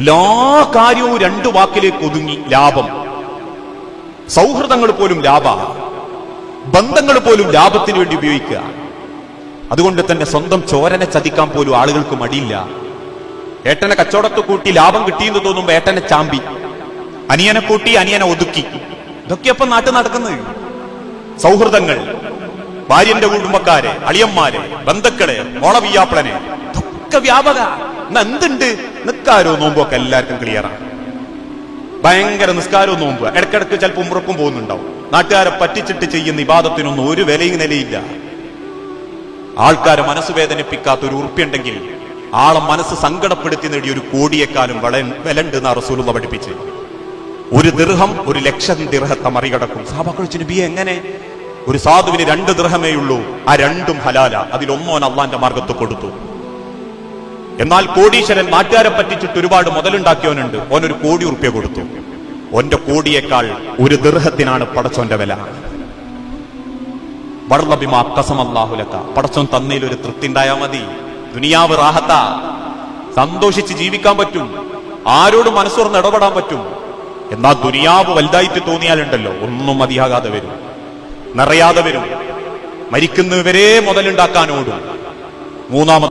എല്ലാ കാര്യവും രണ്ടു വാക്കിലേക്ക് ഒതുങ്ങി. ലാഭം. സൗഹൃദങ്ങൾ പോലും ലാഭ, ബന്ധങ്ങൾ പോലും ലാഭത്തിന് വേണ്ടി ഉപയോഗിക്കുക. അതുകൊണ്ട് തന്നെ സ്വന്തം ചോരനെ ചതിക്കാൻ പോലും ആളുകൾക്ക് മടിയില്ല. ഏട്ടനെ കച്ചവടത്ത് കൂട്ടി ലാഭം കിട്ടിയെന്ന് തോന്നുമ്പോ ഏട്ടനെ ചാമ്പി, അനിയനെ കൂട്ടി അനിയനെ ഒതുക്കി. ഇതൊക്കെയപ്പം നാട്ടിൽ നടക്കുന്നത്. സൗഹൃദങ്ങൾ, ഭാര്യന്റെ കുടുംബക്കാരെ, അളിയന്മാരെ, ബന്ധുക്കളെ, മോളവിയാപ്പിളനെ, ഇതൊക്കെ വ്യാപക. എന്തുണ്ട്? നിസ്കാരവും നോമ്പൊക്കെ എല്ലാവർക്കും ക്ലിയറാണ്. ഭയങ്കര നിസ്കാരവും നോമ്പ്. ഇടക്കിടക്ക് ചിലപ്പോൾ ഉമ്രക്കും പോകുന്നുണ്ടാവും. നാട്ടുകാരെ പറ്റിച്ചിട്ട് ചെയ്യുന്ന ഇബാദത്തിനൊന്നും ഒരു വിലയും നിലയില്ല. ആൾക്കാരെ മനസ്സ് വേദനിപ്പിക്കാത്ത ഒരു ഉറുപ്പിയുണ്ടെങ്കിൽ ആളെ മനസ്സ് സങ്കടപ്പെടുത്തി നേടിയ ഒരു കോടിയേക്കാളും വിലണ്ട് എന്നാ റസൂലുള്ള പഠിപ്പിച്ച്. ഒരു ദിർഹം 1,00,000 ദിർഹത്തെ മറികടക്കും. സഹാബാക്കൾ ചോദിച്ചു, നബിയെ എങ്ങനെ? ഒരു സാധുവിന് 2 ദിർഹമേ ഉള്ളൂ, ആ രണ്ടും ഹലാല, അതിലൊന്നോൻ അള്ളാന്റെ മാർഗത്ത് കൊടുത്തു. എന്നാൽ കോടീശ്വരൻ നാട്ടുകാരെ പറ്റിച്ചിട്ട് ഒരുപാട് മുതലുണ്ടാക്കിയവനുണ്ട്, ഓനൊരു 1 കോടി ഉറുപ്പ്യ കൊടുത്തു. ഓന്റെ കോടിയേക്കാൾ ഒരു ദിർഹത്തിനാണ് പടച്ചോന്റെ വില. ബർളബിമാ ഖസമല്ലാഹുലക, പടച്ചോൻ തന്നതിൽ ഒരു തൃപ്തി ഉണ്ടായാൽ മതി. ദുനിയാവ് റാഹത്താ, സന്തോഷിച്ച് ജീവിക്കാൻ പറ്റും, ആരോടും മനസ്സുറന്ന് ഇടപെടാൻ പറ്റും. എന്നാൽ ദുനിയാവ് വലുതായിട്ട് തോന്നിയാലുണ്ടല്ലോ, ഒന്നും മതിയാകാതെ വരും, നിറയാതെ വരും, മരിക്കുന്നവരെ മുതലുണ്ടാക്കാനോടും. മൂന്നാമത്